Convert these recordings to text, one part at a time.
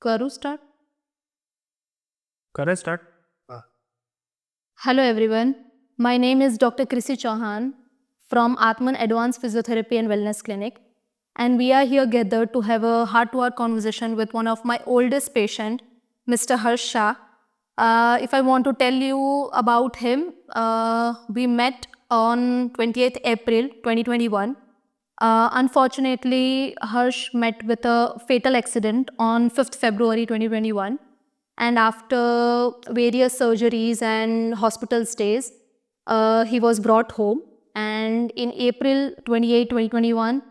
Karu start? Correct, start. Hello everyone. My name is Dr. Krisi Chauhan from Atman Advanced Physiotherapy and Wellness Clinic, and we are here gathered to have a heart-to-heart conversation with one of my oldest patient, Mr. Harsh Shah. If I want to tell you about him, we met on 28th April 2021. Unfortunately, Harsh met with a fatal accident on 5th February 2021. And after various surgeries and hospital stays, he was brought home. And in April 28, 2021,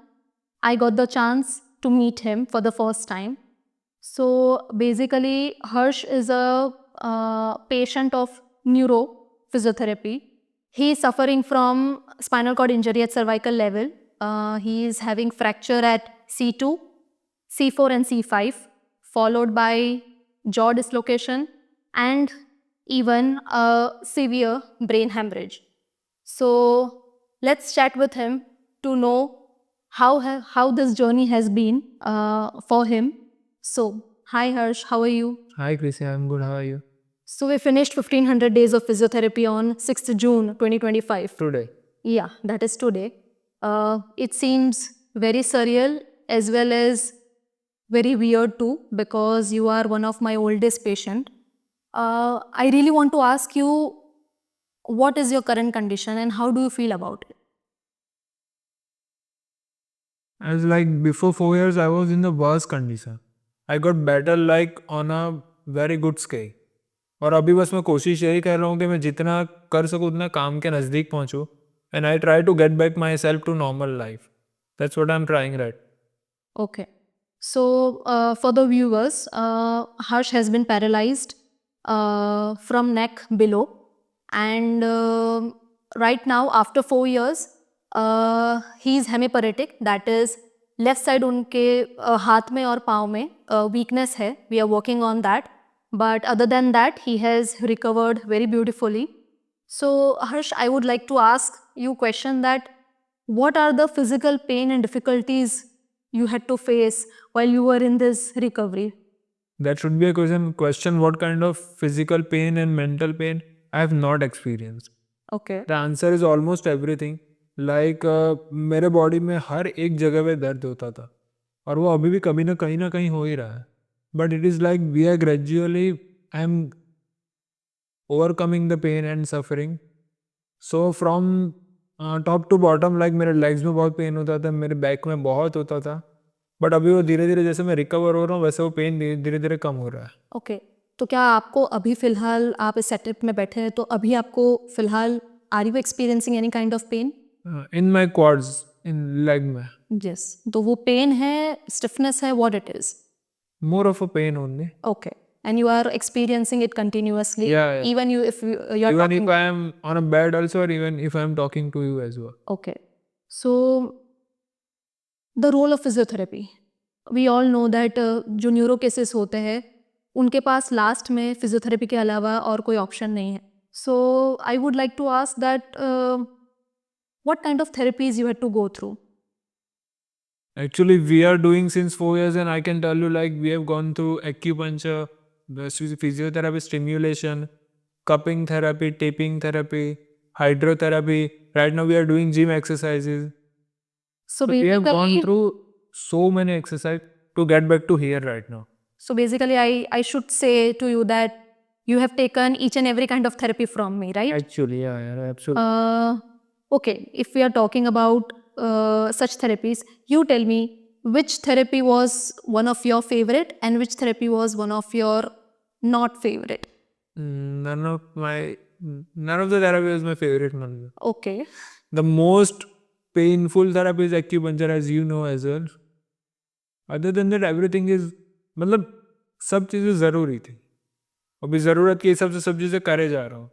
I got the chance to meet him for the first time. So basically, Harsh is a patient of neuro physiotherapy. He is suffering from spinal cord injury at cervical level. He is having fracture at C2, C4 and C5, followed by jaw dislocation and even a severe brain hemorrhage. So let's chat with him to know how this journey has been for him. So, hi Harsh, how are you? Hi, Krisi. I'm good. How are you? So we finished 1500 days of physiotherapy on 6th June 2025. Today. Yeah, that is today. It seems very surreal as well as very weird too, because you are one of my oldest patient. I really want to ask you, what is your current condition and how do you feel about it? As like before 4 years, I was in the worst condition. I got better like on a very good scale. और अभी बस मैं कोशिश यही कर रहा हूँ कि मैं जितना कर सकूँ उतना काम के नज़दीक पहुँचूँ and I try to get back myself to normal life that's what I am trying right Okay. So, for the viewers, Harsh has been paralyzed from neck below, and right now, after 4 years, he is hemiparetic. That is, left side उनके हाथ में और पाँव में weakness है. We are working on that. But other than that, he has recovered very beautifully. So, Harsh, I would like to ask you question that what are the physical pain and difficulties you had to face while you were in this recovery? That should be a question what kind of physical pain and mental pain I have not experienced. Okay. The answer is almost everything. Like मेरे body में हर एक जगह पे दर्द होता था और वो अभी भी कभी ना कहीं हो ही रहा है but it is like we are gradually I am overcoming the pain and suffering so from top to bottom like मेरे लेग्स में बहुत पेन होता था मेरे बैक में बहुत होता था बट अभी वो धीरे धीरे जैसे मैं रिकवर हो रहा हूँ वैसे वो पेन धीरे धीरे कम हो रहा है ओके तो क्या आपको अभी फिलहाल आप इस सेटअप में बैठे हैं तो अभी आपको फिलहाल are you experiencing any kind of pain? In my quads in leg में यस, तो वो पेन है, स्टिफनेस है, what it is? More of a pain only okay, and you are experiencing it continuously. Yeah. Even if you are even talking. if I am on a bed also or even if I am talking to you as well. Okay, so the role of physiotherapy, we all know that जो neuro cases होते हैं उनके पास last में physiotherapy के अलावा और कोई option नहीं है. So I would like to ask that what kind of therapies you had to go through? Actually, we are doing since 4 years, and I can tell you, like, we have gone through acupuncture, the physiotherapy, stimulation, cupping therapy, taping therapy, hydrotherapy. Right now, we are doing gym exercises. So We have gone basically, through so many exercises to get back to here right now. so basically, I should say to you that you have taken each and every kind of therapy from me, right? Actually, yeah, absolutely. Okay, if we are talking about such therapies, you tell me which therapy was one of your favorite and which therapy was one of your not favorite. None of the therapy was my favorite one. Okay. The most painful therapy is acupuncture, as you know as well. Other than that, everything is मतलब सब चीज़ें ज़रूरी थी अभी ज़रूरत के हिसाब से सब चीज़ें करे जा रहा हूँ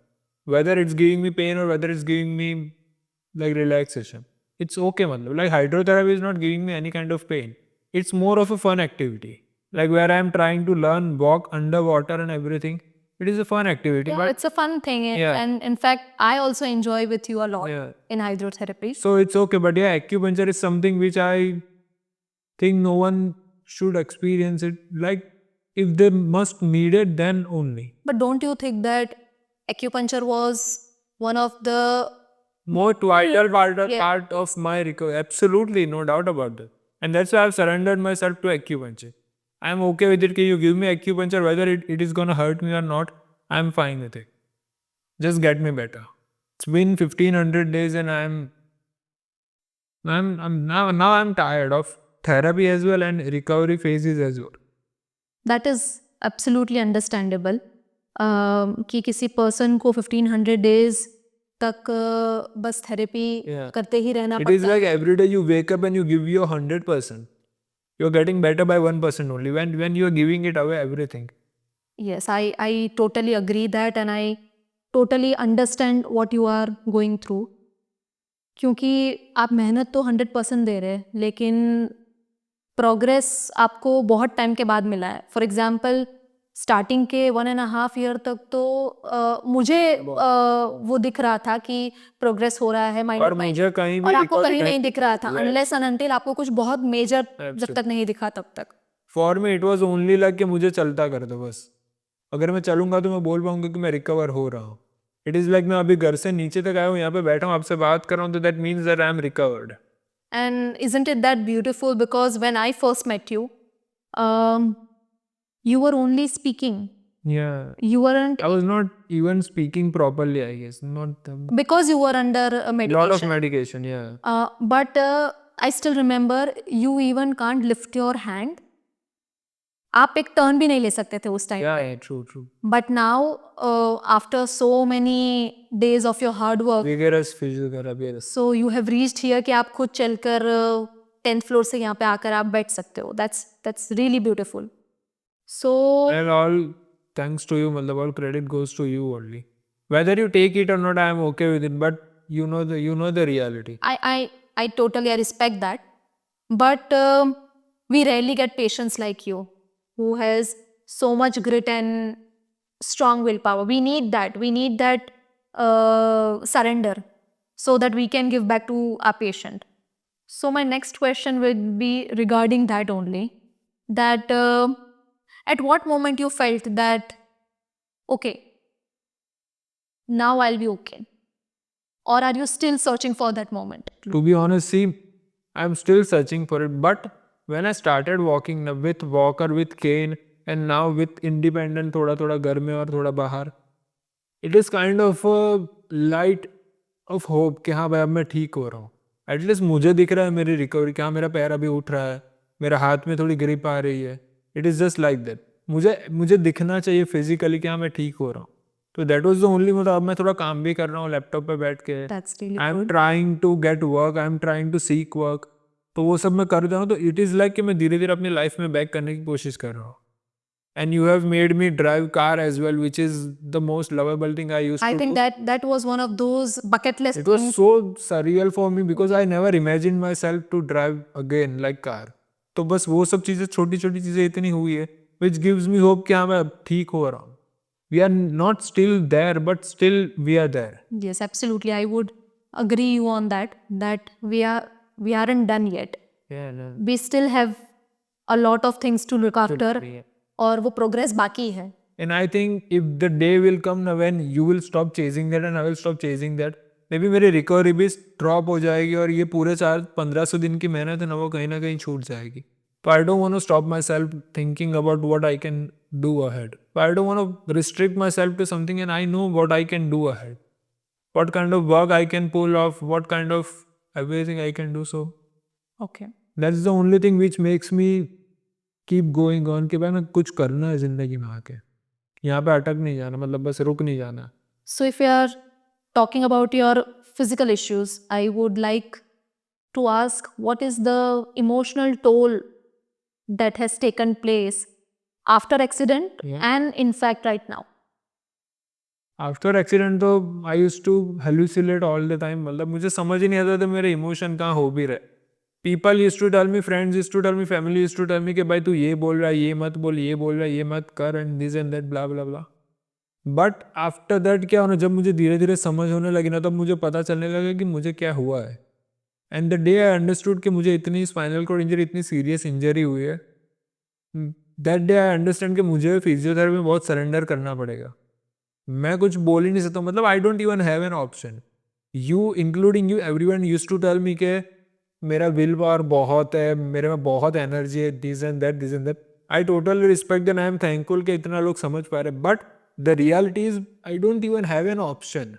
whether it's giving me pain or whether it's giving me like relaxation it's okay मतलब like hydrotherapy is not giving me any kind of pain it's more of a fun activity like where I'm trying to learn walk underwater and everything it is a fun activity Yeah, but it's a fun thing. Yeah. And in fact, I also enjoy with you a lot Yeah. in hydrotherapy. so it's okay but yeah acupuncture is something which I think no one should experience it like if they must need it, then only. But don't you think that acupuncture was one of the More vital Yeah. part of my recovery. Absolutely, no doubt about that. And that's why I've surrendered myself to acupuncture. I'm okay with it. You give me acupuncture, whether it is gonna hurt me or not, I'm fine with it. Just get me better. It's been 1500 days and I'm now I'm tired of therapy as well and recovery phases as well. that is absolutely understandable कि किसी person को 1500 days तक बस therapy Yeah. करते ही रहना It is पड़ता है. like every day you wake up and you give your 100%. You're getting better by 1% only. When you're giving it away everything. Yes, I totally agree that and I totally understand what you are going through. क्योंकि आप मेहनत तो 100% दे रहे हैं लेकिन progress आपको बहुत time के बाद मिला है. फॉर एग्जांपल स्टार्टिंग के 1.5 ईयर तक तो मुझे वो दिख रहा था कि प्रोग्रेस हो रहा है और मुझे कहीं भी और आपको recovery कहीं नहीं दिख रहा था Yeah. अनलेस एंड अनटिल आपको कुछ बहुत मेजर जब Absolutely. तक नहीं दिखा तब तक. For me it was only like कि मुझे चलता कर दो बस. अगर मैं चलूंगा तो मैं बोल पाऊंगा कि मैं रिकवर हो रहा हूँ. इट इज लाइक मैं अभी घर से नीचे तक आया हूँ, यहाँ पे बैठा हूँ, आपसे बात कर रहा हूँ, तो that means that I am recovered. And isn't it that beautiful? Because when I first met you, you were only speaking. Yeah. You weren't I was not even speaking properly, I guess. Not because you were under a medication. lot of medication, yeah. But I still remember you even can't lift your hand. आप एक turn भी नहीं ले सकते थे उस time. Yeah, true. But now, after so many days of your hard work, Vigorous physiotherapy. so you have reached here कि आप खुद चलकर 10th फ्लोर से यहाँ पे आकर आप बैठ सकते हो. That's really beautiful. So And all thanks to you, मतलब all credit goes to you only. Whether you take it or not, I am okay with it. But you know the reality. I totally respect that. But we rarely get patients like you who has so much grit and strong willpower. We need that. We need that surrender so that we can give back to our patient. So my next question would be regarding that only. That at what moment you felt that, okay, now I'll be okay? Or are you still searching for that moment? To be honest, see, I'm still searching for it. But when I started walking now with walker, with cane, and now with independent, थोड़ा थोड़ा घर में और थोड़ा बाहर, it is kind of a light of hope कि हाँ भाई अब मैं ठीक हो रहा हूँ. एटलीस्ट मुझे दिख रहा है मेरी रिकवरी, कि हाँ मेरा पैर अभी उठ रहा है, मेरा हाथ में थोड़ी ग्रिप आ रही है. It is just like that. मुझे दिखना चाहिए फिजिकली कि हाँ मैं ठीक हो रहा हूँ. तो दैट वॉज द ओनली. मतलब अब मैं थोड़ा काम भी कर रहा हूँ लैपटॉप पे बैठ के. That's really I am good. Trying to get work, I am trying to seek work. तो वो सब मैं कर रहा हूँ. तो इट इज़ लाइक कि मैं धीरे धीरे अपनी लाइफ में बैक करने की कोशिश कर रहा हूँ. And you have made me drive car as well, which is the most lovable thing I used I to think do. that was one of those bucket list It was things. so surreal for me because I never imagined myself to drive again like car. तो बस वो सब चीज़ें, छोटी छोटी चीज़ें इतनी हुई है which gives me hope कि हाँ मैं अब ठीक हो रहा हूँ. We are not still there, but still we are there. Yes, absolutely. I would agree you on that. That we aren't done yet. Yeah, no. We still have a lot of things to look after. Yeah. और वो progress बाकी है. And I think if the day will come now when you will stop chasing that and I will stop chasing that, maybe मेरी recovery भी drop हो जाएगी और ये पूरे 1500 दिन की मेहनत है ना वो कहीं ना कहीं छूट जाएगी. So I don't want to stop myself thinking about what I can do ahead. So I don't want to restrict myself to something and I know what I can do ahead. What kind of work I can pull off, what kind of everything I can do. So Okay. that's the only thing which makes me keep going on कि भाई मैं कुछ करना है ज़िंदगी में आके. यहाँ पे अटक नहीं जाना, मतलब बस रुक नहीं जाना. So if you are talking about your physical issues, I would like to ask what is the emotional toll that has taken place after accident Yeah. and in fact right now. After accident तो I use to hallucinate all the time. मतलब मुझे समझ ही नहीं आता था मेरे emotion कहाँ हो भी रहे. People use to tell me, friends use to tell me, family use to tell me कि भाई तू ये बोल रहा है, ये मत बोल, ये बोल रहा है, ये मत कर, and this and that blah blah blah. But after that क्या होना, जब मुझे धीरे धीरे समझ होने लगी ना, तब मुझे पता चलने लगा कि मुझे क्या हुआ है. And the day I understood कि मुझे इतनी स्पाइनल कॉर्ड इंजरी, इतनी सीरियस इंजरी हुई है, दैट डे आई अंडरस्टैंड कि मुझे फिजियोथेरेपी में बहुत सरेंडर करना पड़ेगा. मैं कुछ बोल ही नहीं सकता, मतलब I don't even have an option. You including you everyone used to tell me के मेरा विल पावर बहुत है, मेरे में बहुत एनर्जी है, this and that this and that. I totally respect and I am thankful कि इतना लोग समझ पा रहे, but the reality is I don't even have an option.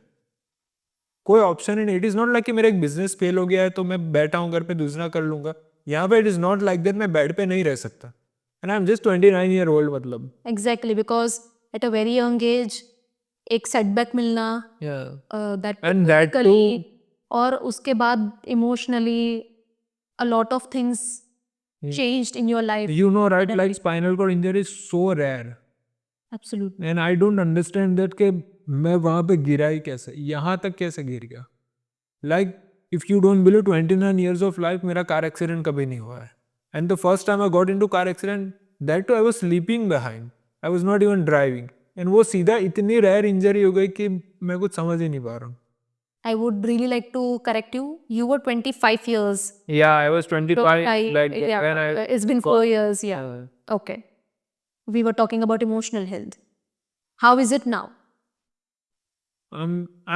कोई ऑप्शन ही नहीं. इट इज नॉट लाइक कि मेरा एक बिजनेस फेल हो गया है तो मैं बैठा हूँ घर पे दूसरा कर लूंगा. यहाँ पे it is not like that. मैं बेड पे नहीं रह सकता. And I am just 29 year old. मतलब exactly, because at a very young age एक सेटबैक मिलना, that And that too- physically, और उसके बाद emotionally a lot of things changed in your life. you know right, like spinal cord injury is so rare. Absolutely. And I don't understand that कि मैं वहां पे गिरा ही कैसे, यहाँ तक कैसे गिर गया. Like if you don't believe 29 years of life मेरा कार एक्सीडेंट कभी नहीं हुआ है. And the first time I got into car accident that too I was sleeping behind. I was not even driving. And वो सीधा इतनी rare injury हो गई कि मैं कुछ समझ ही नहीं पा रहा हूँ. I would really like to correct you. You were 25 years. Yeah, I was 25 like Yeah, when I it's been 4 years. Yeah. Okay. We were talking about emotional health. How is it now?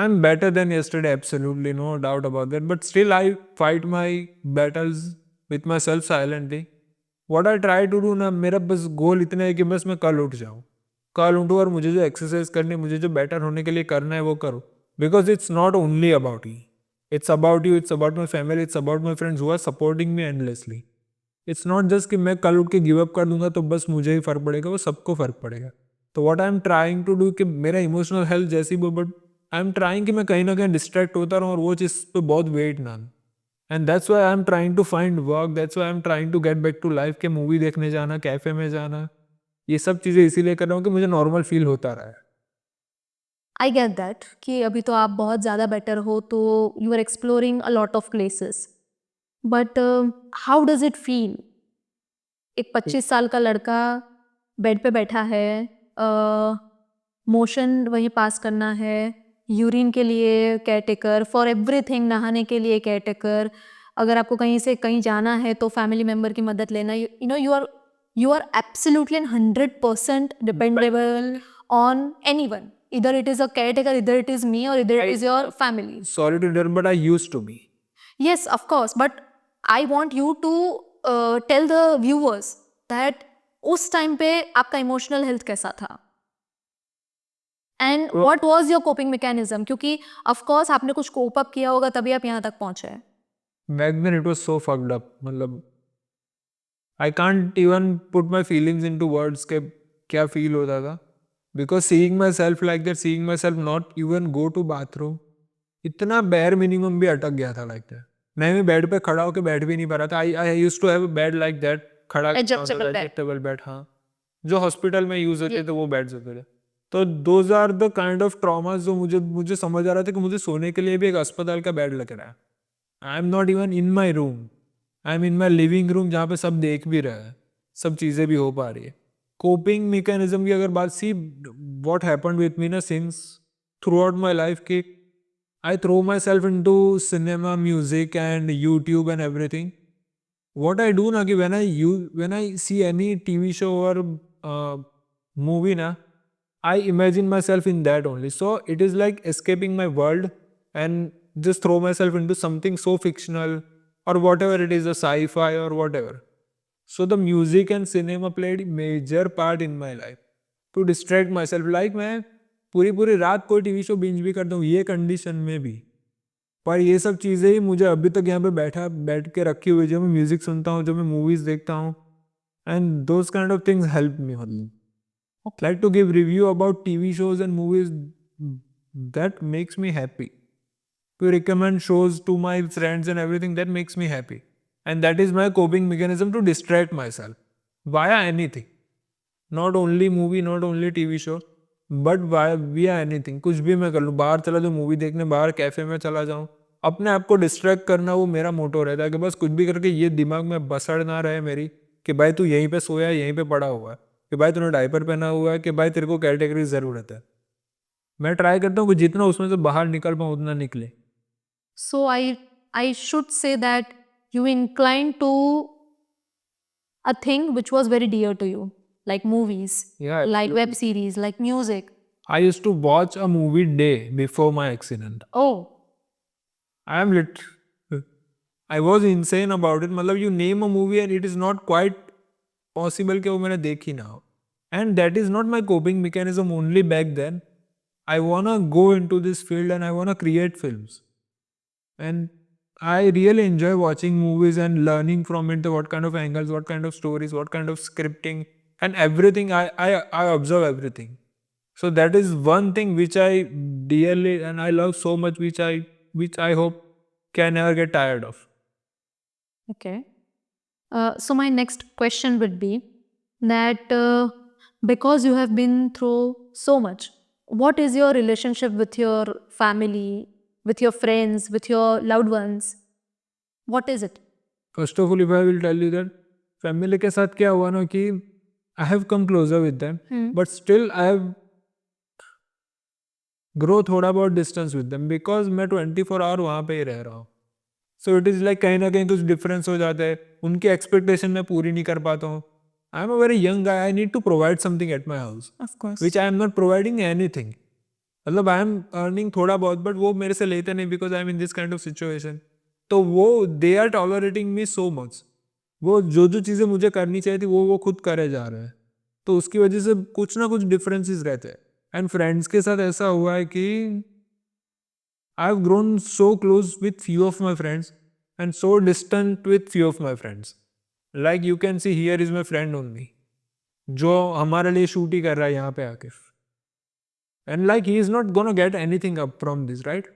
I'm better than yesterday, absolutely no doubt about that. But still, I fight my battles with myself silently. What I try to do ना, मेरा बस गोल इतना है कि बस मैं कल उठ जाऊँ. कल उठूँ और मुझे जो एक्सरसाइज करनी है, मुझे जो बेटर होने के लिए करना है वो करूँ. Because it's not only about me. It's about you, it's about my family, it's about my friends who are supporting me endlessly. It's not just कि मैं कल उठ के गिव अप कर दूंगा तो बस मुझे ही फर्क पड़ेगा, वो सबको फर्क पड़ेगा. तो what I am trying to do कि मेरा इमोशनल हेल्थ जैसी वो, बट आई एम ट्राइंग कि मैं कहीं ना कहीं डिस्ट्रैक्ट होता रहूँ और वो चीज़ पे बहुत वेट ना. And that's why I am trying to find work, that's why I am trying to get back to life के मूवी देखने जाना, कैफे में जाना, ये सब चीज़ें इसीलिए कर रहा हूँ कि मुझे नॉर्मल फील होता रहा है. I get that कि अभी तो आप बहुत ज़्यादा बेटर हो, तो you are exploring a lot of places. But how does it feel? एक 25 साल का लड़का बेड पे बैठा है, मोशन वही पास करना है, यूरिन के लिए केयरटेकर, फॉर एवरीथिंग, नहाने के लिए केयरटेकर, अगर आपको कहीं से कहीं जाना है तो फैमिली मेम्बर की मदद लेना. You know you are absolutely and 100% dependable on anyone. Either it is a caretaker, either it is me, or either it is your family. Sorry to interrupt, but I used to be. Yes, of course. But I want you to tell the viewers that उस time पे आपका emotional health कैसा था, and what was your coping mechanism, क्योंकि of course आपने कुछ cope up किया होगा तभी आप यहाँ तक पहुंचे हैं. Back then it was so fucked up. मतलब I can't even put my feelings into words के क्या फील होता था. Because seeing myself like that, seeing myself not even go to bathroom, इतना bare minimum भी अटक गया था like that. मैं भी बेड पे खड़ा होकर बैठ भी नहीं पा रहा था. I used to have a bed like that, खड़ा adjustable bed, हाँ, जो हॉस्पिटल में यूज होते थे वो बेड्स होते थे. तो those are the kind of traumas जो मुझे समझ आ रहा था कि मुझे सोने के लिए भी एक अस्पताल का बेड लग रहा है. आई am not even in my room, I am in my living room जहाँ पे सब देख भी रहा है, सब चीज़ें भी हो पा रही है. कोपिंग मैकेनिज्म की अगर बात, see what happened with me ना since throughout my life कि I throw myself into cinema, music and YouTube and everything. what I do ना कि when I see any TV show or movie ना, I imagine myself in that only. So it is like escaping my world and just throw myself into something so fictional or whatever it is, a sci-fi or whatever. So the music and cinema played major part in my life to distract myself. Like मैं पूरी रात कोई TV show binge भी करता हूँ ये condition में भी, पर ये सब चीज़ें ही मुझे अभी तक यहाँ पे बैठ के रखी हुई, जब मैं म्यूजिक सुनता हूँ, जब मैं मूवीज देखता हूँ, and those kind of things help me. मतलब like to give review about TV shows and movies that makes me happy. To recommend shows to my friends and everything, that makes me happy. And that is my coping mechanism to distract myself via anything. Not only movie, not only TV show, but via anything. कुछ भी मैं कर लूँ, बाहर चला जाऊँ movie देखने, बाहर कैफे में चला जाऊँ, अपने आप को डिस्ट्रैक्ट करना वो मेरा मोटो रहता है कि बस कुछ भी करके ये दिमाग में बसड़ ना रहे मेरी कि भाई तू यहीं पे सोया, यहीं पे पड़ा हुआ है, कि भाई तूने डायपर पहना हुआ है, कि भाई तेरे को कैटेगरी ज़रूरत है. मैं ट्राई करता हूँ कि जितना उसमें से बाहर निकल पाऊँ उतना निकले. So I should say that you inclined to a thing which was very dear to you. like movies, Yeah, like web series, like music. I used to watch a movie day before my accident. Oh, I am lit. I was insane about it. मतलब you name a movie and it is not quite possible कि वो मैंने देखी ना हो. And that is not my coping mechanism only back then. I wanna go into this field and I wanna create films. And I really enjoy watching movies and learning from it, what kind of angles, what kind of stories, what kind of scripting, and everything. I observe everything. So that is one thing which I dearly and I love so much, which I hope can never get tired of. okay. So my next question would be that because you have been through so much, what is your relationship with your family, with your friends, with your loved ones? What is it? First of all, if I will tell you that family के साथ क्या हुआ ना कि I have come closer with them, but still I have grow थोड़ा बहुत distance with them because मैं 24 our वहाँ पे ही रह रहा हूँ. सो इट इज़ लाइक कहीं ना कहीं कुछ डिफरेंस हो जाता है. उनकी एक्सपेक्टेशन मैं पूरी नहीं कर पाता हूँ. I am a very young guy. I need to provide something at my house Of course. Which I am not providing anything. मतलब आई एम अर्निंग थोड़ा बहुत बट वो मेरे से लेते नहीं because I am in this kind of situation. तो वो they are tolerating me so much. वो जो चीज़ें मुझे करनी चाहिए थी वो खुद करे जा रहे हैं. तो उसकी वजह से कुछ ना कुछ डिफरेंसेस रहते हैं. एंड फ्रेंड्स के साथ ऐसा हुआ है कि I have grown so close with few of my friends and so distant with few of my friends. Like you can see here is my friend only, जो हमारे लिए शूट ही कर रहा है यहाँ पे आके. And like he is not gonna get anything up from this, right?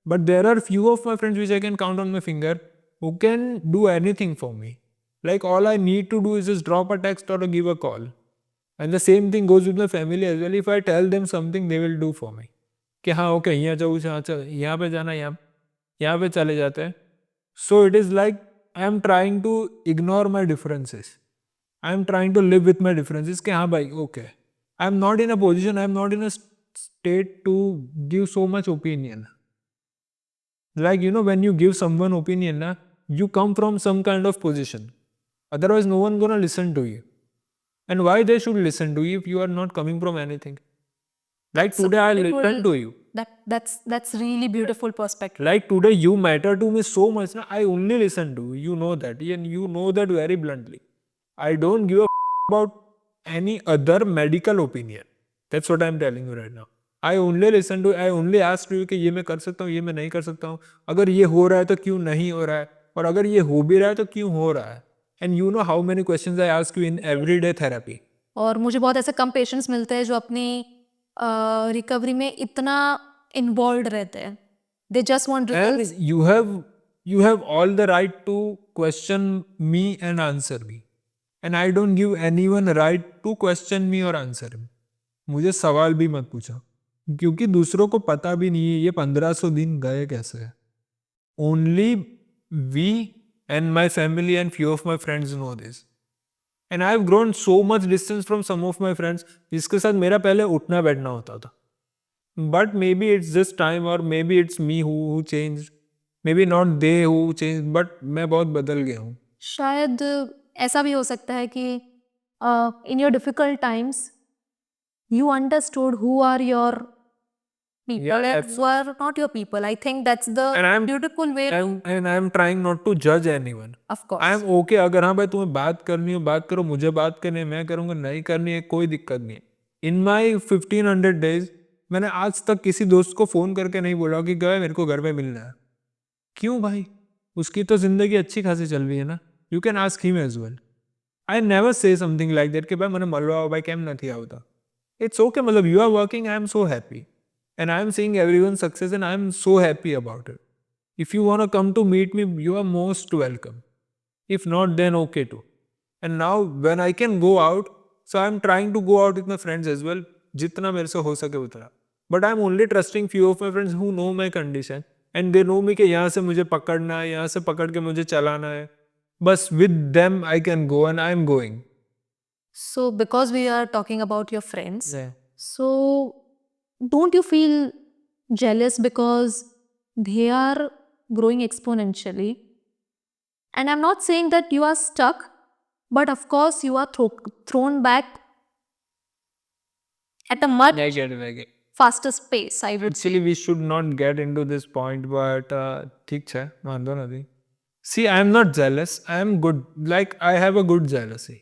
But there are few of my friends which I can count on my finger who can do anything for me. Like all I need to do is just drop a text or give a call. And the same thing goes with my family as well. If I tell them something, they will do for me. कि हाँ okay यहाँ जाओ यहाँ पे जाना यहाँ पे चले जाते हैं. So it is like I am trying to ignore my differences. I am trying to live with my differences. कि हाँ भाई okay. I am not in a position, I am not in a state to give so much opinion. Like when you give someone opinion, you come from some kind of position. Otherwise no one gonna listen to you. And why they should listen to you if you are not coming from anything? Like today I listen to you. That's really beautiful perspective. Like today you matter to me so much. I only listen to you. You know that. And you know that very bluntly. I don't give a about any other medical opinion. That's what I'm telling you right now. I only listen to, I only ask you कि ये मैं कर सकता हूँ, ये मैं नहीं कर सकता हूँ. अगर ये हो रहा है तो क्यों नहीं हो रहा है? और अगर ये हो भी रहा है तो क्यों हो रहा है? And you know how many questions I ask you in everyday therapy. और मुझे बहुत ऐसे कम पेशेंट्स मिलते हैं जो अपनी रिकवरी में इतना इन्वॉल्व रहते हैं. They just want And you have all the right to question me and answer me. And I don't give anyone right to question me or answer him. मुझे सवाल भी मत पूछो क्योंकि दूसरों को पता भी नहीं है ये 1500 दिन गए कैसे है. Only we and my family and few of my friends know this. And I have grown so much distance from some of my friends जिसके साथ मेरा पहले उठना बैठना होता था. But maybe it's just time or maybe it's me who changed. Maybe not they who changed, but मैं बहुत बदल गया हूँ. शायद ऐसा भी हो सकता है कि in your difficult times you understood who are your people Yeah, and who are not your people. I think that's the beautiful way. And I'm trying not to judge anyone. Of course. I am okay. अगर हाँ भाई तुम्हें बात करनी हो बात करो, मुझे बात करनी है मैं करूँगा, नहीं करनी है कोई दिक्कत नहीं है. In my 1500 days मैंने आज तक किसी दोस्त को फ़ोन करके नहीं बोला कि गए मेरे को घर पे मिलना है. क्यों भाई? उसकी तो ज़िंदगी अच्छी खासी चल रही है ना. You can ask him as well. I never say something like that कि भाई मैंने મળવા આવો ભાઈ કેમ નથી આવતા. It's okay. मतलब you are working, I am so happy. And I am seeing everyone's success and I am so happy about it. If you want to come to meet me, you are most welcome. If not, then okay too. And now when I can go out, so I am trying to go out with my friends as well. जितना मेरे से हो सके उतना. But I am only trusting few of my friends who know my condition. And they know me कि यहाँ से मुझे पकड़ना है, यहाँ से पकड़ के मुझे चलाना है. बस with them I can go and I am going. So because we are talking about your friends, Yeah. so don't you feel jealous because they are growing exponentially? And I'm not saying that you are stuck, but of course you are thrown back at a much I get it, I get it. faster pace, I would say. Actually, we should not get into this point, but ठीक है, वांधो नहीं. See, I am not jealous. I am good. Like, I have a good jealousy.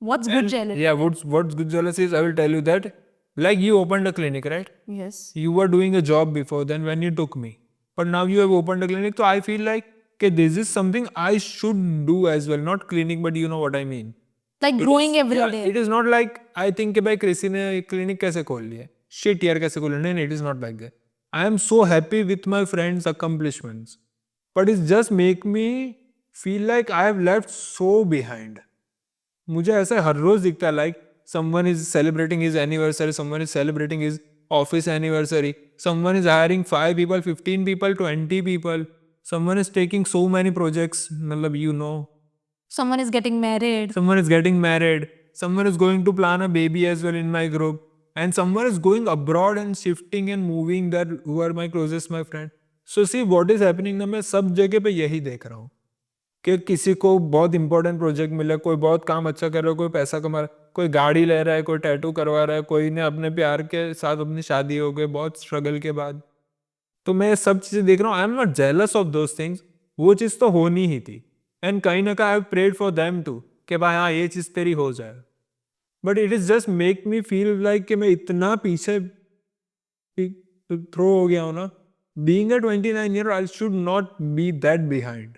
What's good jealousy? Yeah, what's good jealousy is, I will tell you that. Like, you opened a clinic, right? Yes. You were doing a job before then when you took me. But now you have opened a clinic, so I feel like, okay, this is something I should do as well. Not clinic, but you know what I mean. Like growing every Yeah, day. it is not like I think कि भाई किसी ने clinic कैसे खोल लिया. Shit यार कैसे खोल लिया. नहीं, it is not like that. I am so happy with my friends' accomplishments. But it just make me feel like I have left so behind. मुझे ऐसे हर रोज दिखता है like someone is celebrating his anniversary, someone is celebrating his office anniversary, someone is hiring 5 people, 15 people, 20 people, someone is taking so many projects, मतलब you know, Someone is getting married. someone is getting married, someone is going to plan a baby as well in my group, and someone is going abroad and shifting and moving that who are my closest my friend. So see what is happening ना, मैं सब जगह पे यही देख रहा हूँ कि किसी को बहुत इंपॉर्टेंट प्रोजेक्ट मिला, कोई बहुत काम अच्छा कर रहा है, कोई पैसा कमा रहा है, कोई गाड़ी ले रहा है, कोई टैटू करवा रहा है, कोई ने अपने प्यार के साथ अपनी शादी हो गई बहुत स्ट्रगल के बाद. तो मैं ये सब चीज़ें देख रहा हूँ. I am not jealous of those things. वो चीज़ तो होनी ही थी, एंड कहीं ना कहीं I have prayed for them too कि भाई हाँ ये चीज़ तेरी हो जाए. But it is just make me feel like कि मैं इतना पीछे थ्रो हो गया हूँ ना. Being a 29 year I should not be that behind.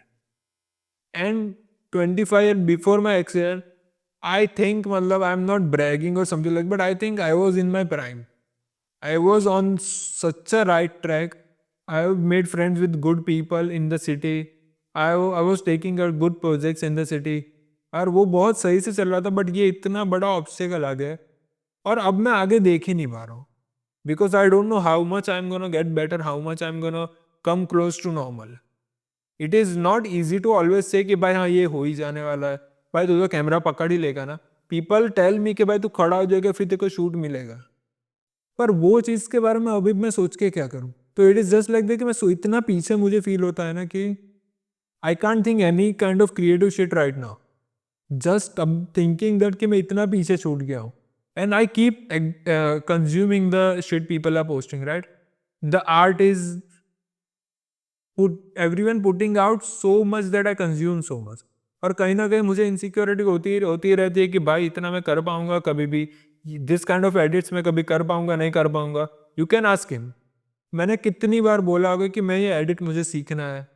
And 25 before my accident, I think, matlab, I'm not bragging or something like, but I think I was in my prime. I was on such a right track. I have made friends with good people in the city. I was taking out good projects in the city. और वो बहुत सही से चल रहा था, but ये इतना बड़ा ऑब्स्टेकल आ गया और अब मैं आगे देख ही नहीं पा रहा हूँ. Because I don't know how much I am gonna get better, how much I am gonna come close to normal. It is not easy to always say कि भाई हाँ ये हो ही जाने वाला है. भाई तू तो कैमरा पकड़ ही लेगा ना. पीपल टेल मी कि भाई तू खड़ा हो जाएगा फिर तेरे को शूट मिलेगा. पर वो चीज़ के बारे में अभी मैं सोच के क्या करूँ. तो it is just like that कि मैं इतना पीछे मुझे फील होता है ना कि I can't think any kind of creative shit right now. Just अब थिंकिंग दैट कि मैं इतना पीछे छूट गया हूँ. And I keep consuming the shit people are posting, right. The art is everyone putting out so much that I consume so much. और कहीं ना कहीं मुझे इनसिक्योरिटी होती रहती है कि भाई इतना मैं कर पाऊंगा कभी भी. दिस काइंड ऑफ एडिट्स मैं कभी कर पाऊंगा नहीं कर पाऊंगा. You can ask him. मैंने कितनी बार बोला होगा कि मैं ये एडिट मुझे सीखना है.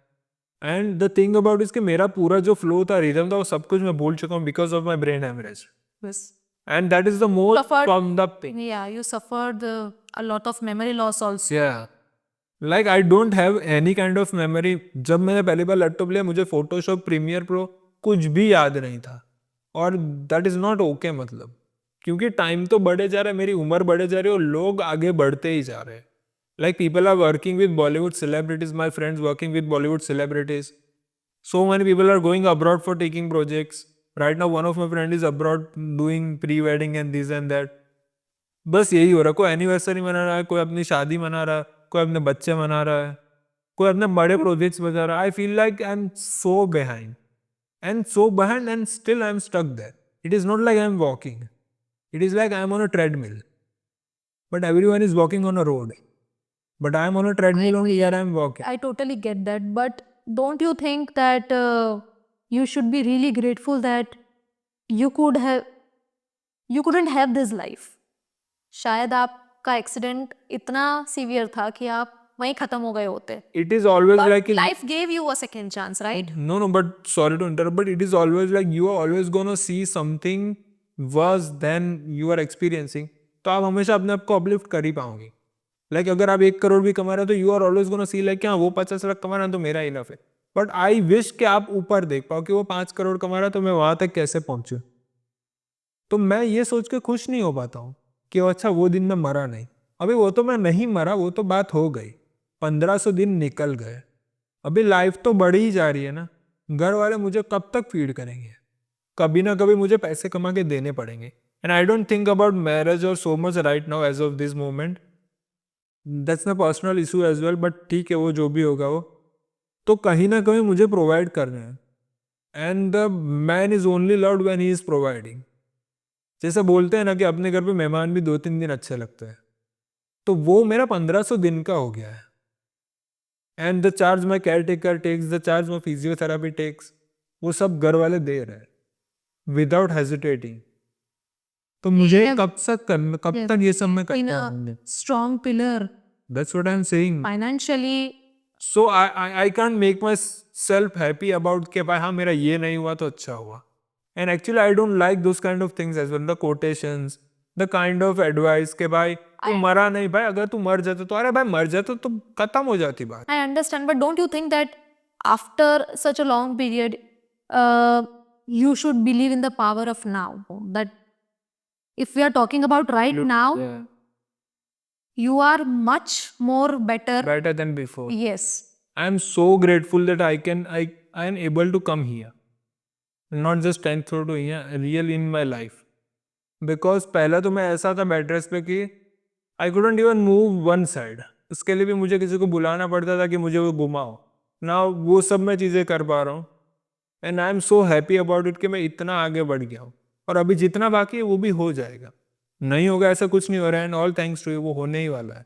And the thing about is कि मेरा पूरा जो फ्लो था, रिदम था, वो सब कुछ मैं भूल चुका हूँ because of my brain haemorrhage. Yes. And that is the most Suffered- from the thing. Yeah, you suffered a lot of memory loss also. Yeah. Like I don't have any kind of memory. जब मैंने पहली बार laptop लिया मुझे Photoshop, premiere pro कुछ भी याद नहीं था. और दैट इज़ नॉट ओके. मतलब क्योंकि टाइम तो बढ़े जा रहा है, मेरी उम्र बढ़े जा रही है और लोग आगे बढ़ते ही जा रहे हैं. Like people are working with Bollywood celebrities, my friends working with Bollywood celebrities. So many people are going abroad for taking projects. Right now one of my friend is abroad doing pre wedding and this and that. बस यही हो रहा है. कोई anniversary मना रहा है, कोई अपनी शादी मना रहा है, कोई अपने बच्चे मना रहा है, कोई अपने बड़े प्रोजेक्ट्स बजा रहा है. I feel like I am so behind and still I am stuck there. It is not like I am walking. It is like I am on a treadmill, but everyone is walking on a road, but I am on a treadmill only. Here I am walking. I totally get that, but don't you think that you should be really grateful that you couldn't have this life? शायद आपका accident इतना severe था कि आप वहीं खत्म हो गए होते. It is always like Life gave you a second chance, right? no, but sorry to interrupt, but it is always like you are always gonna see something worse than you are experiencing. तो आप हमेशा अपने आप को uplift कर ही पाओगे. Like अगर आप 1 करोड़ भी कमा रहे हो तो you are always gonna see like क्या वो 50 लाख कमा रहा है तो मेरा इनफ है. बट आई विश कि आप ऊपर देख पाओ कि वो 5 करोड़ कमा रहा है तो मैं वहां तक कैसे पहुंचूं. तो मैं ये सोच के खुश नहीं हो पाता हूँ कि अच्छा वो दिन मैं मरा नहीं. अभी वो तो मैं नहीं मरा, वो तो बात हो गई. 1500 दिन निकल गए. अभी लाइफ तो बढ़ी ही जा रही है ना. घर वाले मुझे कब तक फीड करेंगे. कभी ना कभी मुझे पैसे कमा के देने पड़ेंगे. And I don't think about marriage और so much right now as of this moment. That's my personal issue as well. But ठीक है, वो जो भी होगा वो तो कहीं ना कहीं मुझे प्रोवाइड करना है. And the man is only loved when he is providing. जैसे बोलते हैं ना कि अपने घर पे मेहमान भी 2-3 दिन अच्छे लगते हैं, तो वो मेरा 1500 दिन का हो गया है. And the charge my caretaker takes, the charge my physiotherapy takes, वो सब घर वाले दे रहे हैं विदाउट हेजिटेटिंग. तो मुझे have- कब Yes. तक ये सब में In करना a है? strong pillar That's what I'm saying. financially. So I can't make myself happy about कि भाई हाँ मेरा ये नहीं हुआ तो अच्छा हुआ. And actually I don't like those kind of things as well. The quotations, the kind of advice कि भाई तू मरा नहीं भाई, अगर तू मर जाता तो अरे भाई मर जाता तो खत्म हो जाती बात. I understand, but don't you think that after such a long period, you should believe in the power of now? That if we are talking about right now, Yeah. you are much more better. Better than before. Yes. I am so grateful that I am able to come here. Not just 10th floor to here, real in my life. Because पहला तो मैं ऐसा था bed rest पे कि आई couldn't even move one side. उसके लिए भी मुझे किसी को बुलाना पड़ता था कि मुझे वो घुमाओ ना, वो सब मैं चीज़ें कर पा रहा हूँ. And I am so happy about it कि मैं इतना आगे बढ़ गया हूँ, और अभी जितना बाकी है वो भी हो जाएगा. नहीं होगा ऐसा कुछ नहीं हो रहा है, and all thanks to you, वो होने ही वाला है.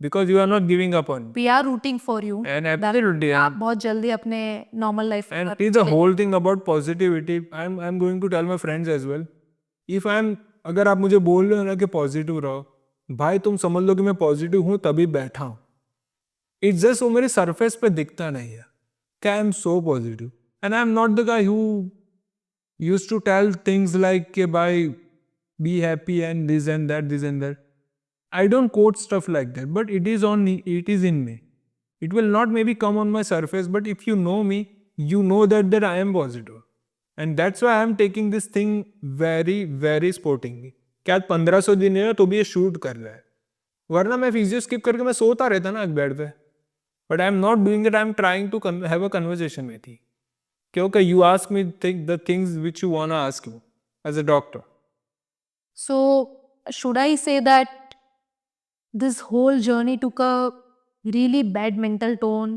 Because you are not giving up on. We are rooting for you. And absolutely. आप बहुत जल्दी अपने normal life And पर see the whole thing about positivity, I'm going to tell my friends as well. If अगर आप मुझे बोल रहे हो ना कि पॉजिटिव रहो, भाई तुम समझ लो कि मैं पॉजिटिव हूँ तभी बैठा हूँ. इट्स जस्ट वो मेरे सरफेस पे दिखता नहीं है कि I am so positive. And I am not the guy who used to tell things like कि भाई be happy and this and that. I don't quote stuff like that, but it is in me. It will not maybe come on my surface, but if you know me, you know that I am positive. And that's why I am taking this thing very, very sportingly. क्या आज 1500 दिन है तो भी ये shoot कर रहा है, वरना मैं फिजियो स्किप करके मैं सोता रहता ना बेड पे. But I am not doing it, I am trying to have a conversation with you. क्योंकि you ask me the things which you want ask you as a doctor. So, should I say that this whole journey took a really bad mental tone?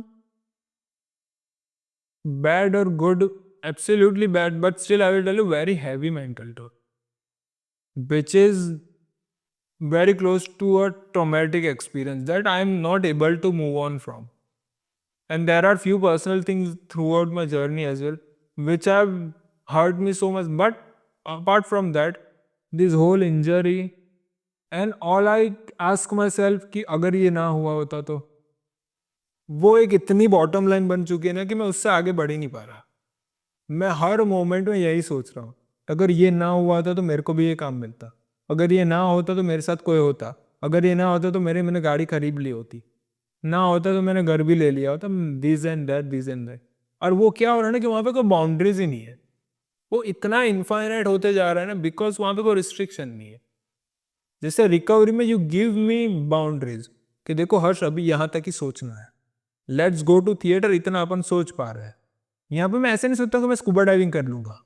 Bad or good? Absolutely bad, but still I will tell you very heavy mental toll, which is very close to a traumatic experience that I am not able to move on from. And there are few personal things throughout my journey as well which have hurt me so much. But apart from that, this whole injury and all, I ask myself कि अगर ये ना हुआ होता तो, वो एक इतनी बॉटम लाइन बन चुकी है ना कि मैं उससे आगे बढ़ ही नहीं पा रहा. मैं हर मोमेंट में यही सोच रहा हूँ, अगर ये ना हुआ था तो मेरे को भी ये काम मिलता, अगर ये ना होता तो मेरे साथ कोई होता, अगर ये ना होता तो मैंने गाड़ी खरीद ली होती, ना होता तो मैंने घर भी ले लिया होता, दिस एंड दैट. और वो क्या हो रहा है ना कि वहाँ पे कोई बाउंड्रीज ही नहीं है, वो इतना इनफाइनाइट होते जा रहा है ना, बिकॉज वहाँ पे कोई रिस्ट्रिक्शन नहीं है. जैसे रिकवरी में यू गिव मी बाउंड्रीज कि देखो हर्ष अभी यहाँ तक ही सोचना है, लेट्स गो टू थिएटर, इतना अपन सोच पा रहे हैं. यहाँ पे मैं ऐसे नहीं सोचता कि मैं स्कूबा डाइविंग कर लूंगा,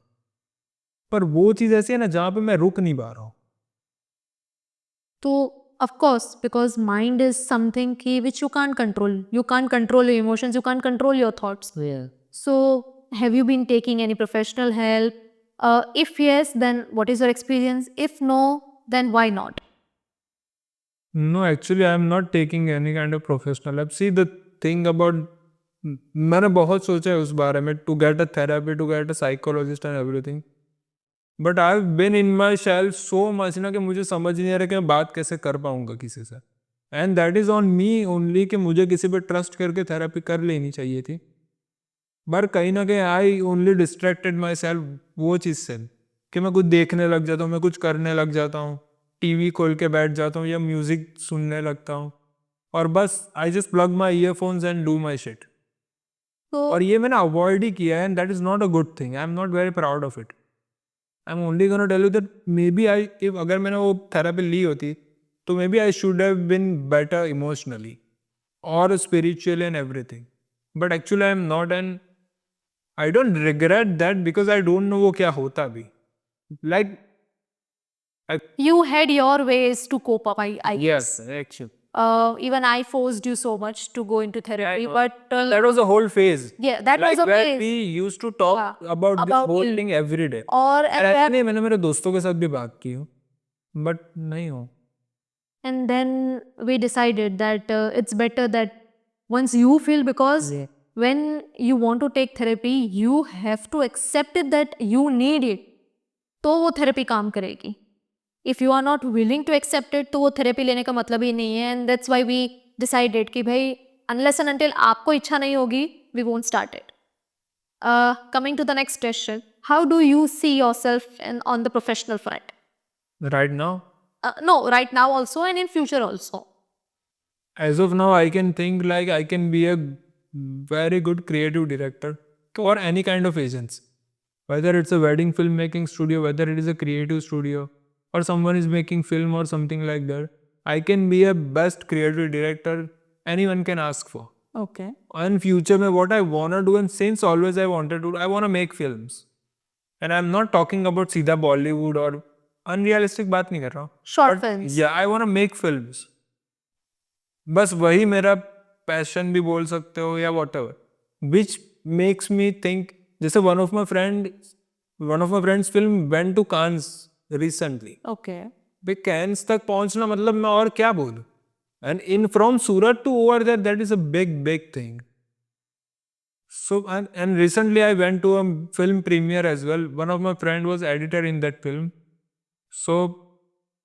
पर वो चीज ऐसी है ना जहाँ पे मैं रुक नहीं पा रहा हूँ. So, of course, because mind is something which you can't control. You can't control your emotions, you can't control your thoughts. Yeah. So, have you been taking any professional help? If yes, then what is your experience? If no, then why not? No, actually I am not taking any kind of professional help. See, the thing about, मैंने बहुत सोचा है उस बारे में, to get a therapy, to get a psychologist and everything. But I've been in my shell so much ना कि मुझे समझ नहीं आ रहा कि मैं बात कैसे कर पाऊंगा किसी से. And that is on me only कि मुझे किसी पे ट्रस्ट करके थेरेपी कर लेनी चाहिए थी. पर कहीं ना कहीं I only distracted my self वो चीज़ से कि मैं कुछ देखने लग जाता हूँ, मैं कुछ करने लग जाता हूँ, टीवी खोल के बैठ जाता हूँ या म्यूज़िक सुनने लगता हूँ, और बस I just plug my earphones and do my shit. So, और ये मैंने अवॉइड ही किया है, and that is not a good thing. I am not very proud of it. I am only gonna tell you that maybe अगर मैंने वो therapy ली होती तो maybe I should have been better emotionally और spiritually and everything. But actually I am not, and I don't regret that because I don't no वो क्या होता भी. Like you had your ways to cope up, I guess. Yes, actually. Even I forced you so much to go into therapy, but That was a whole phase. yeah, that Like was a where phase. we used to talk Yeah. about this About whole it. thing every day. और And actually मैंने मेरे दोस्तों के साथ भी बात की हूँ, but नहीं हो. and then we decided that it's better that once you feel, because when you want to take therapy you have to accept it that you need it, तो वो therapy काम करेगी. If you are not willing to accept it तो वो therapy लेने का मतलब ही नहीं है. And that's why we decided कि भाई unless and until आपको इच्छा नहीं होगी we won't start it. Coming to the next question, how do you see yourself on the professional front? Right now, No, right now also and in future also. as of now, I can think like I can be a very good creative director for any kind of agency. Whether it's a wedding filmmaking studio, whether it is a creative studio, or someone is making film or something like that, I can be a best creative director anyone can ask for. Okay. In future, mein, what I wanna do, and since always I wanted to, I wanna make films. And I'm not talking about सीधा Bollywood or unrealistic बात नहीं कर रहा हूँ. Short films. Yeah, I wanna make films. बस वही मेरा passion भी बोल सकते हो या whatever. Which makes me think, जैसे one of my friends film went to Cannes recently. Okay. भाई Cannes तक पहुंचना मतलब मैं और क्या बोलूं? And in from Surat to over there, that is a big thing. So and recently I went to a film premiere as well. One of my friend was editor in that film. So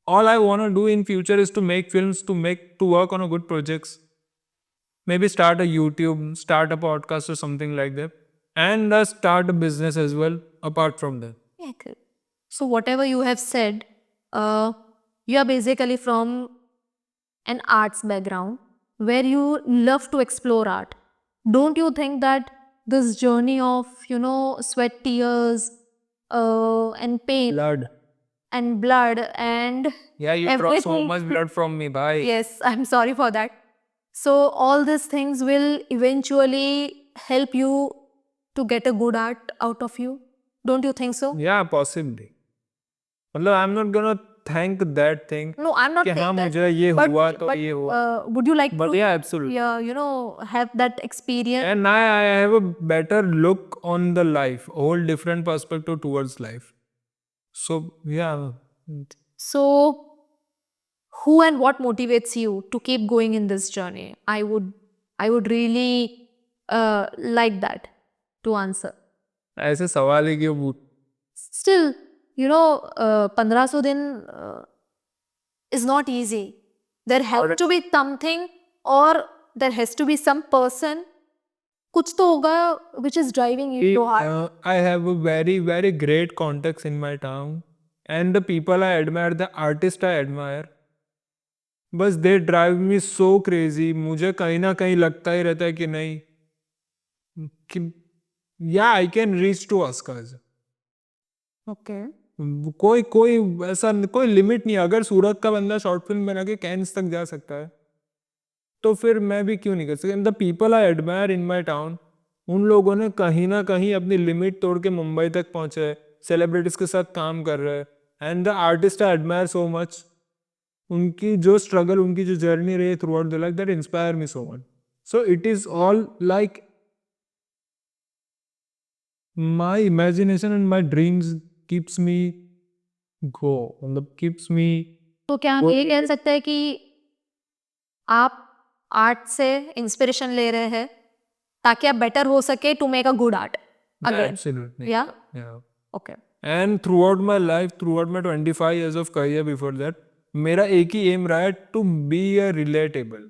all I want to do in future is to make films, to work on a good projects. Maybe start a YouTube, start a podcast or something like that, and start a business as well. Apart from that, Yeah, good. So whatever you have said, you are basically from an arts background where you love to explore art. Don't you think that this journey of, sweat, tears, and pain blood. and blood and Yeah, you draw so everything. much blood from me, bye. Yes, I'm sorry for that. So all these things will eventually help you to get a good art out of you. Don't you think so? Yeah, possibly. मतलब I'm not gonna thank that thing. No, I'm not कि saying हाँ that. मुझे ये But, हुआ तो but ये हुआ. would you like But to, yeah, absolutely. have that experience? And now I have a better look on the life, a whole different perspective towards life. So yeah, So, who and what motivates you to keep going in this journey? I would really like that to answer. ऐसे सवाल ही क्यों पूछ? Still, 1500 दिन is not easy. There has to be something, or there has to be some person. कुछ तो होगा which is driving you so hard. I have a very great contacts in my town, and the people I admire, the artists I admire, बस they drive me so crazy. मुझे कहीं ना कहीं लगता ही रहता है कि नहीं कि yeah, I can reach to Oscars. Okay. कोई ऐसा कोई लिमिट नहीं है. अगर सूरत का बंदा शॉर्ट फिल्म बना के कैंस तक जा सकता है तो फिर मैं भी क्यों नहीं कर सकता. The people I admire in my town, उन लोगों ने कहीं ना कहीं अपनी लिमिट तोड़ के मुंबई तक पहुंचे, सेलिब्रिटीज के साथ काम कर रहे हैं. And the artist I admire so much. उनकी जो स्ट्रगल, उनकी जो जर्नी रही through out the life, that inspire me so much. So it is all like my imagination and my dreams keeps me go, मतलब keeps me. तो क्या हम ये कह सकते हैं कि आप आर्ट से इंस्पिरेशन ले रहे हैं ताकि आप बेटर हो सके to make a good art again? Absolutely. Yeah. Yeah. Okay. And throughout my life, throughout my 25 years of career before that, मेरा एक ही एम रहा है to be a relatable,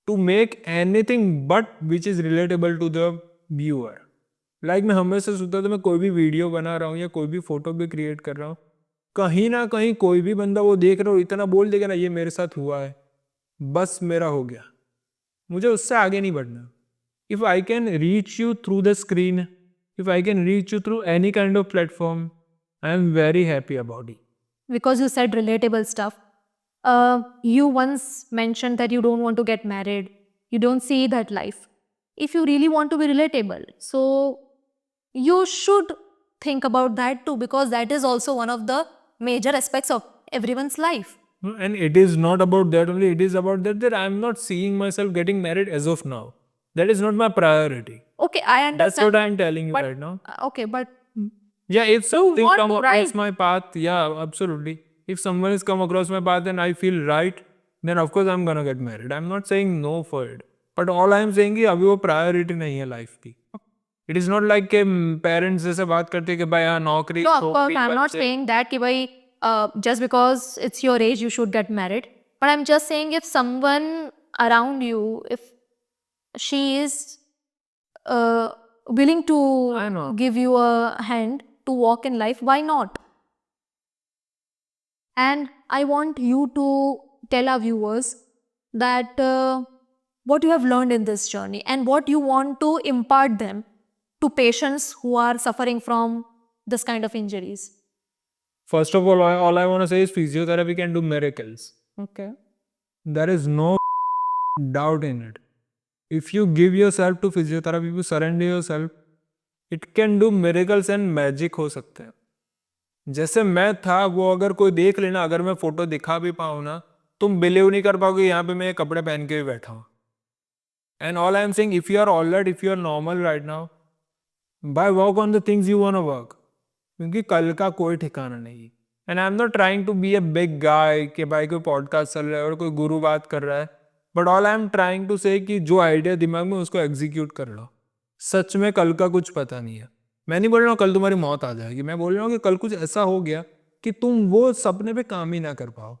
to make anything but which is relatable to the viewer. Like मैं हमेशा सोचता था मैं कोई भी वीडियो बना रहा हूँ या कोई भी फोटो भी क्रिएट कर रहा हूँ, कहीं ना कहीं कोई भी बंदा वो देख रहा हो इतना बोल देगा ना ये मेरे साथ हुआ है, बस मेरा हो गया, मुझे उससे आगे नहीं बढ़ना. If I can reach you through the screen, if I can reach you through any kind of platform, I am very happy about it. Because you said relatable stuff. You once mentioned that you don't want to get married. You don't see that life. If you really want to be relatable, so you should think about that too, because that is also one of the major aspects of everyone's life. And it is not about that only. It is about that I'm not seeing myself getting married as of now. That is not my priority. Okay, I understand. That's what I'm telling you but, right now. Okay, but Yeah, if something want come to, across right? my path, yeah, absolutely. If someone has come across my path and I feel right, then of course I'm gonna get married. I'm not saying no for it. But all I'm saying कि अभी वो priority नहीं है life की. It is not like कि parents जैसे बात करते हैं कि भाई हाँ नौकरी No, of course, नौकरी I'm not बच्चे. saying that कि भाई just because it's your age, you should get married. But I'm just saying if someone around you, if she is willing to I know. give you a hand to walk in life, why not? And I want you to tell our viewers that what you have learned in this journey and what you want to impart them to patients who are suffering from this kind of injuries. First of all I want to say is physiotherapy can do miracles. Okay. There is no doubt in it. If you give yourself to physiotherapy, if you surrender yourself, it can do miracles and magic हो सकते हैं. जैसे मैं था वो अगर कोई देख लेना, अगर मैं फोटो दिखा भी पाऊँ ना, तुम बिलीव नहीं कर पाओगे यहाँ पे मैं कपड़े पहन के भी बैठा हूँ. And all I am saying if you are alright, if you are normal right now, by work on the things you want to work, क्योंकि कल का कोई ठिकाना नहीं. And I am not trying to be a big guy कि भाई कोई podcast चल रहा है और कोई गुरु बात कर रहा है. But all I am trying to say कि जो आइडिया दिमाग में उसको एग्जीक्यूट कर लो. सच में कल का कुछ पता नहीं है. मैं नहीं बोल रहा हूँ कल तुम्हारी मौत आ जाएगी, मैं बोल रहा हूँ कि कल कुछ ऐसा हो गया कि तुम वो सपने पे काम ही ना कर पाओ,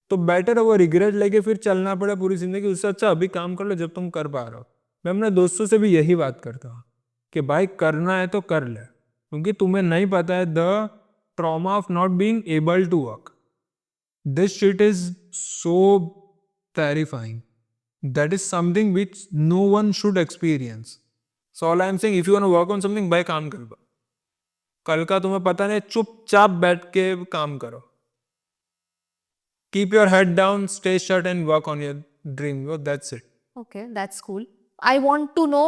तो बेटर है वो रिग्रेट लेके फिर चलना पड़े पूरी जिंदगी. उससे अच्छा अभी काम कर लो जब तुम कर पा रहे हो. मैं अपने दोस्तों से भी यही बात करता हूँ कि भाई करना है तो कर ले, क्योंकि तुम्हें नहीं पता है the trauma of not being able to work. This shit is so terrifying. That is something which no one should experience. So all I am saying, if you want to work on something, भाई काम करो. कल का तुम्हें पता नहीं, चुपचाप बैठ के काम करो. Keep your head down, stay shut and work on your dream. Oh, that's it. Okay, that's cool. I want to know,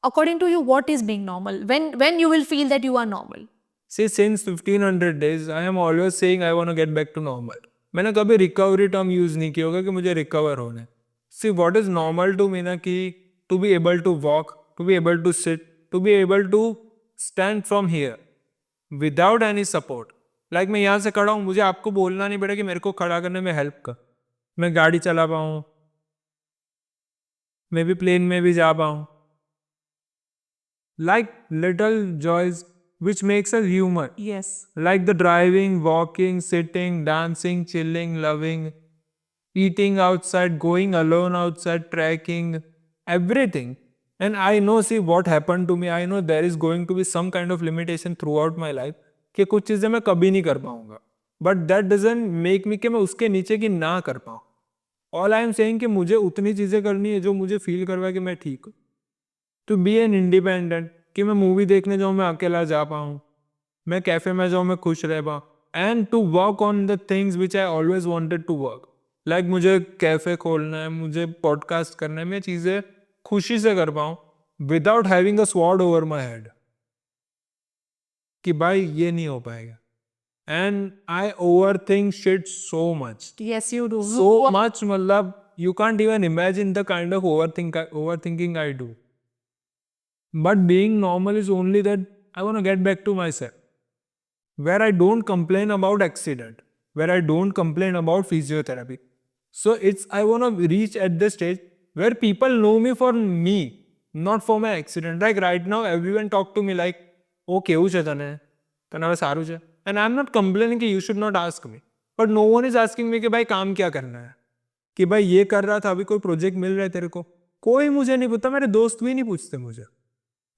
according to you, what is being normal? When you will feel that you are normal? See, since 1500 days, I am always saying I want to get back to normal. मैंने कभी recovery term use नहीं किया होगा कि मुझे recover होना है. See what is normal to me ना कि to be able to walk, to be able to sit, to be able to stand from here without any support. Like मैं यहाँ से खड़ा हूँ, मुझे आपको बोलना नहीं पड़ेगा कि मेरे को खड़ा करने में हेल्प कर. मैं गाड़ी चला पाऊँ, मैं भी प्लेन में भी जा पाऊँ. Like little joys which makes us human. Yes. Like the driving, walking, sitting, dancing, chilling, loving, eating outside, going alone outside, trekking, everything. And I know, see what happened to me, I know there is going to be some kind of limitation throughout my life कि कुछ चीज़ें मैं कभी नहीं कर पाऊंगा. But that doesn't make me कि मैं उसके नीचे की ना कर पाऊँ. All I am saying कि मुझे उतनी चीज़ें करनी है जो मुझे फील करवाए कि मैं ठीक हूँ. To be an independent, कि मैं मूवी देखने जाऊँ मैं अकेला जा पाऊँ, मैं कैफ़े में जाऊँ मैं खुश रह पाऊँ. And to work on the things which I always wanted to work. Like मुझे कैफ़े खोलना है, मुझे पॉडकास्ट करना है, मैं चीज़ें खुशी से कर पाऊँ without having a sword over my head कि भाई ये नहीं हो पाएगा. And I over think shit so much. Yes, you do. So much, मतलब you can't even imagine the kind of overthinking I do. But being normal is only that I want to get back to myself, where I don't complain about accident, where I don't complain about physiotherapy. So I want to reach at the stage where people know me for me, not for my accident. Like right now, everyone talk to me like, "Oh, કેવું છે તને? તને હવે સારું છે?" And I'm not complaining कि you should not ask me. But no one is asking me कि भाई काम क्या करना है, कि भाई ये कर रहा था, अभी कोई प्रोजेक्ट मिल रहा है तेरे को. कोई मुझे नहीं पूछता, मेरे दोस्त भी नहीं पूछते मुझे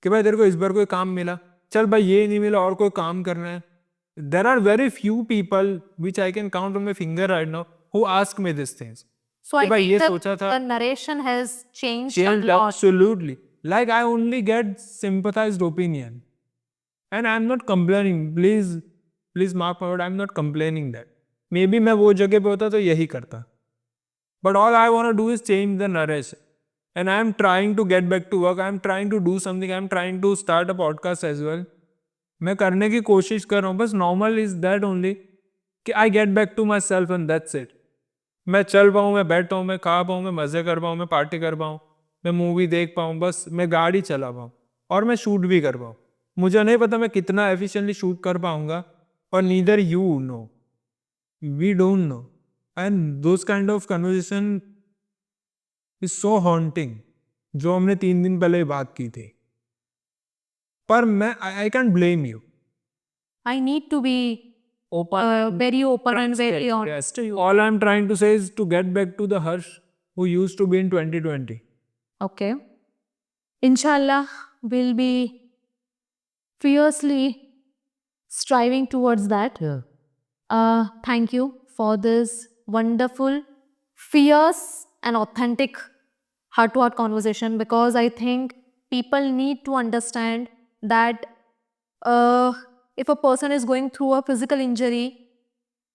कि भाई तेरे को इस बार कोई काम मिला, चल भाई ये नहीं मिला और कोई काम करना है. There are very few people which I can count on my finger right now who ask me these things. So I कि भाई think ये सोचा था, the narration has changed a changed lot. absolutely. Like I only get sympathized opinion, and I'm not complaining. Please mark my word, I'm not complaining that. Maybe मैं वो जगह पे होता तो यही करता. But all I want to do is change the narration. And I'm trying to get back to work. I'm trying to do something. I'm trying to start a podcast as well. मैं करने की कोशिश कर रहा हूँ. बस normal is that only कि I get back to my self and that's it. मैं चल पाऊँ, मैं बैठ पाऊँ, मैं खा पाऊँ, मैं मज़े कर पाऊँ, मैं पार्टी कर पाऊँ, मैं मूवी देख पाऊँ, बस मैं गाड़ी चला पाऊँ और मैं शूट भी कर पाऊँ. मुझे नहीं पता मैं कितना एफिशिएंटली शूट कर पाऊँगा, और neither you know, we don't know. And those kind of conversation is so haunting, जो हमने 3 दिन पहले बात की थी. पर मैं I can't blame you. I need to be very open and very honest to you. All I'm trying to say is to get back to the Harsh who used to be in 2020. Okay. Inshallah, we'll be fiercely striving towards that. Thank you for this wonderful, fierce, and authentic heart to heart conversation, because I think people need to understand that if a person is going through a physical injury,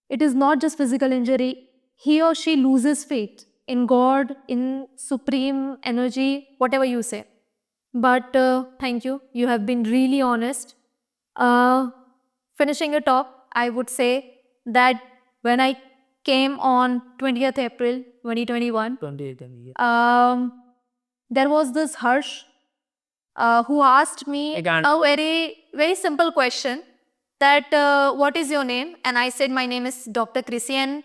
it is not just physical injury. He or she loses faith in God, in supreme energy, whatever you say. But thank you. You have been really honest. Finishing it off, I would say that when I came on 20th April 2021, there was this Harsh who asked me a very, very simple question that what is your name? And I said my name is Dr. Chrissy, and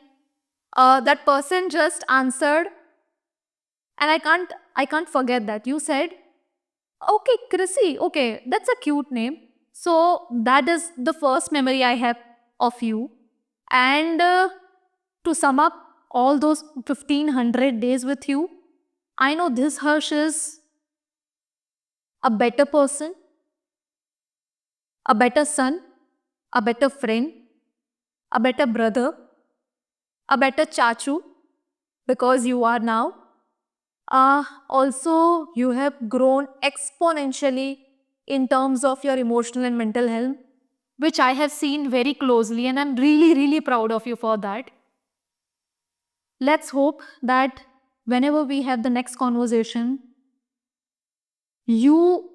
that person just answered, and I can't forget that. You said, okay, Chrissy, okay, that's a cute name. So that is the first memory I have of you. And to sum up all those 1500 days with you, I know this Harsh is a better person, a better son, a better friend, a better brother, a better chachu, because you are now. Also, you have grown exponentially in terms of your emotional and mental health, which I have seen very closely, and I'm really, really proud of you for that. Let's hope that whenever we have the next conversation, you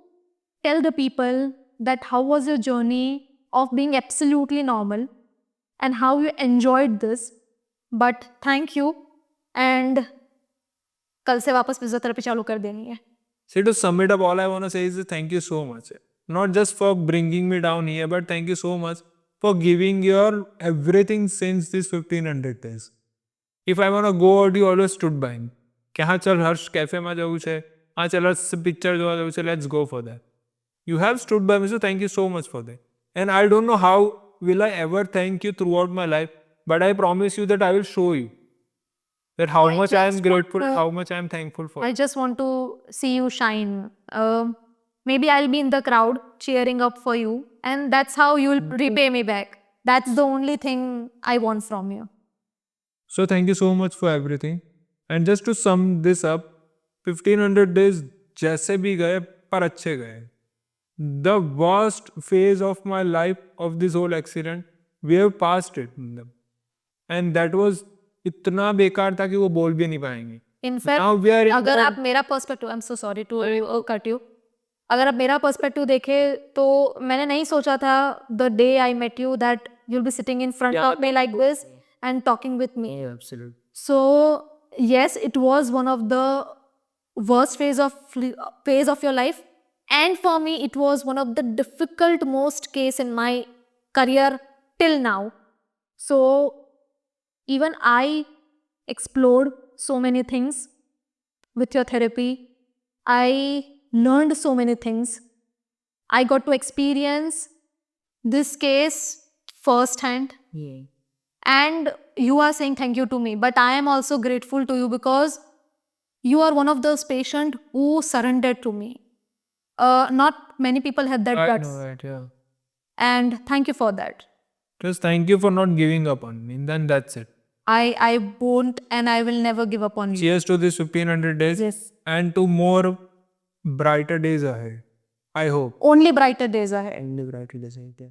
tell the people that how was your journey of being absolutely normal and how you enjoyed this. But thank you, and कल से वापस physiotherapy चालू कर देनी है. See, to sum it up, all I want to say is thank you so much. Not just for bringing me down here, but thank you so much for giving your everything since these 1500 days. If I want to go out, you always stood by me. कि हाँ चल हर्ष cafe में जाऊँ છે, हाँ चल हर्ष picture જોવા જાવું છે, let's go for that. You have stood by me, so thank you so much for that. And I don't know how will I ever thank you throughout my life, but I promise you that I will show you that how much I am grateful, how much I am thankful for. I just want to see you shine. Maybe I'll be in the crowd cheering up for you, and that's how you'll repay me back. That's the only thing I want from you. So thank you so much for everything. And just to sum this up, 1500 days जैसे भी गए पर अच्छे गए. The worst phase of my life of this whole accident, we have passed it. And that was इतना बेकार था कि वो बोल भी नहीं पाएंगे. In fact, Now we are in अगर आप मेरा perspective, I'm so sorry to cut you. अगर आप मेरा पर्सपेक्टिव देखें तो मैंने नहीं सोचा था the day I met you that you'll be sitting in front of me like this and talking with me. Yeah, absolutely. So yes, it was one of the worst phase of your life, and for me it was one of the difficult most case in my career till now. So even I explored so many things with your therapy. I learned so many things. I got to experience this case firsthand. Yeah. And you are saying thank you to me, but I am also grateful to you because you are one of those patients who surrendered to me. Not many people have that I guts, know it, yeah. and thank you for that. Just thank you for not giving up on me. Then that's it. I won't, and I will never give up on you. Cheers to this 1500 days. Yes. And to more brighter days ahead. I hope. Only brighter days ahead. And the bright days ahead, yeah.